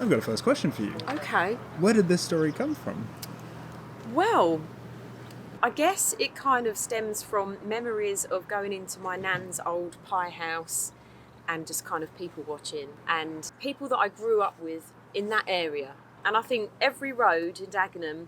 I've got a first question for you. Okay. Where did this story come from? Well, I guess it kind of stems from memories of going into my nan's old pie house and just kind of people watching and people that I grew up with in that area. And I think every road in Dagenham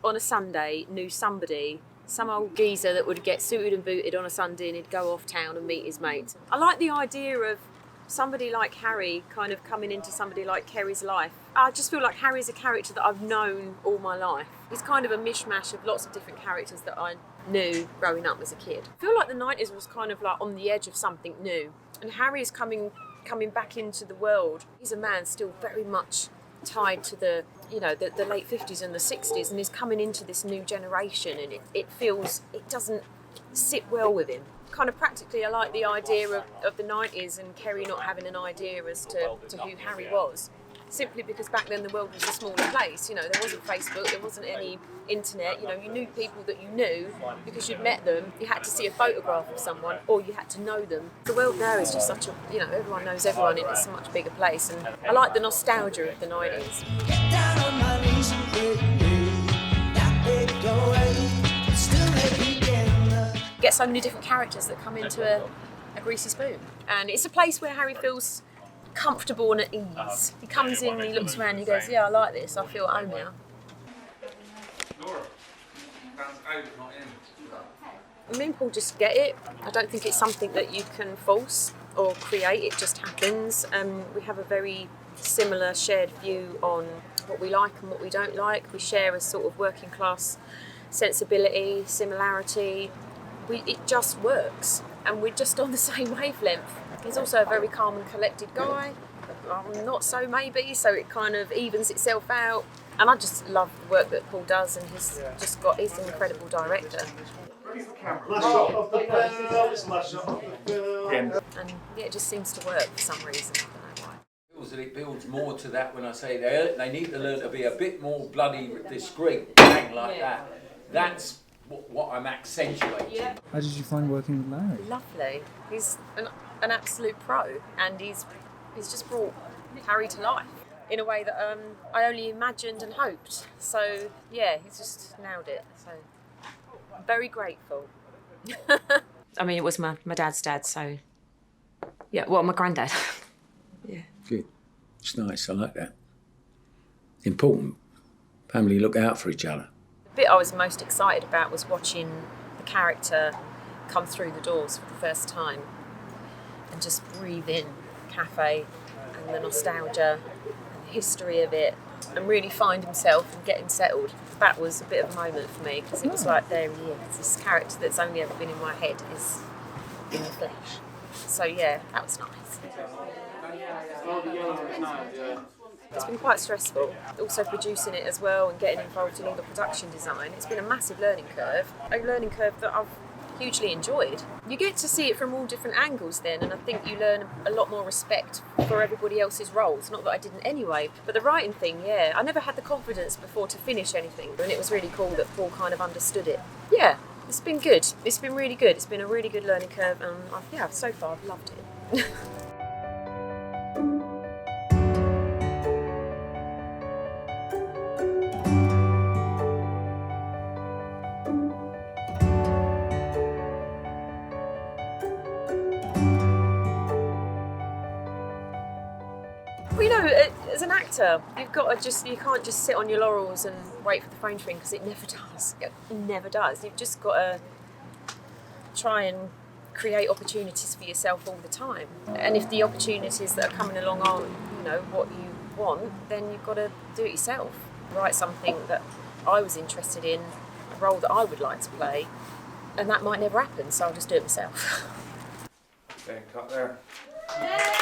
on a Sunday knew somebody, some old geezer that would get suited and booted on a Sunday and he'd go off town and meet his mates. I like the idea of somebody like Harry kind of coming into somebody like Kerry's life. I just feel like Harry's a character that I've known all my life. He's kind of a mishmash of lots of different characters that I knew growing up as a kid. I feel like the 90s was kind of like on the edge of something new. And Harry is coming back into the world. He's a man still very much tied to the late 50s and the 60s, and he's coming into this new generation, and it doesn't sit well with him. Kind of practically, I like the idea of the 90s and Kerry not having an idea as to who Harry was. Simply because back then the world was a smaller place, there wasn't Facebook, there wasn't any internet, you knew people that you knew because you'd met them, you had to see a photograph of someone or you had to know them. The world now is just such a, everyone knows everyone and it's a much bigger place, and I like the nostalgia of the 90s. Get down on my knees and pray, that big away, still make me get Get so many different characters that come into a greasy spoon, and it's a place where Harry feels comfortable and at ease. He comes in and he looks around and he goes, yeah, I like this, I feel at home now. Me and Paul just get it. I don't think it's something that you can force or create, it just happens. We have a very similar shared view on what we like and what we don't like. We share a sort of working class sensibility, similarity. It just works, and we're just on the same wavelength. He's also a very calm and collected guy. I'm not so maybe, so it kind of evens itself out. And I just love the work that Paul does, and he's an incredible director. Last shot of the film, last shot of the film. And yeah, it just seems to work for some reason. I don't know why. That it builds more to that when I say they need to learn to be a bit more bloody discreet, bang like that. That's what I'm accentuating. Yeah. How did you find working with Larry? Lovely. He's an absolute pro, and he's just brought Harry to life in a way that I only imagined and hoped. So yeah, he's just nailed it. So I'm very grateful. I mean, it was my dad's dad, so yeah. Well, my granddad. Yeah. Good. It's nice. I like that. Important. Family look out for each other. The bit I was most excited about was watching the character come through the doors for the first time and just breathe in the cafe and the nostalgia and the history of it and really find himself and get him settled. That was a bit of a moment for me, because it was like, there he is, this character that's only ever been in my head is in the flesh. So yeah, that was nice. It's been quite stressful, also producing it as well and getting involved in all the production design. It's been a massive learning curve, a learning curve that I've hugely enjoyed. You get to see it from all different angles then, and I think you learn a lot more respect for everybody else's roles. Not that I didn't anyway, but the writing thing, yeah, I never had the confidence before to finish anything, and it was really cool that Paul kind of understood it. Yeah, it's been good. It's been really good. It's been a really good learning curve, and so far I've loved it. As an actor, you can't just sit on your laurels and wait for the phone to ring, because it never does. It never does. You've just got to try and create opportunities for yourself all the time. And if the opportunities that are coming along aren't, what you want, then you've got to do it yourself. Write something that I was interested in, a role that I would like to play, and that might never happen, so I'll just do it myself. Okay, cut there. Yeah.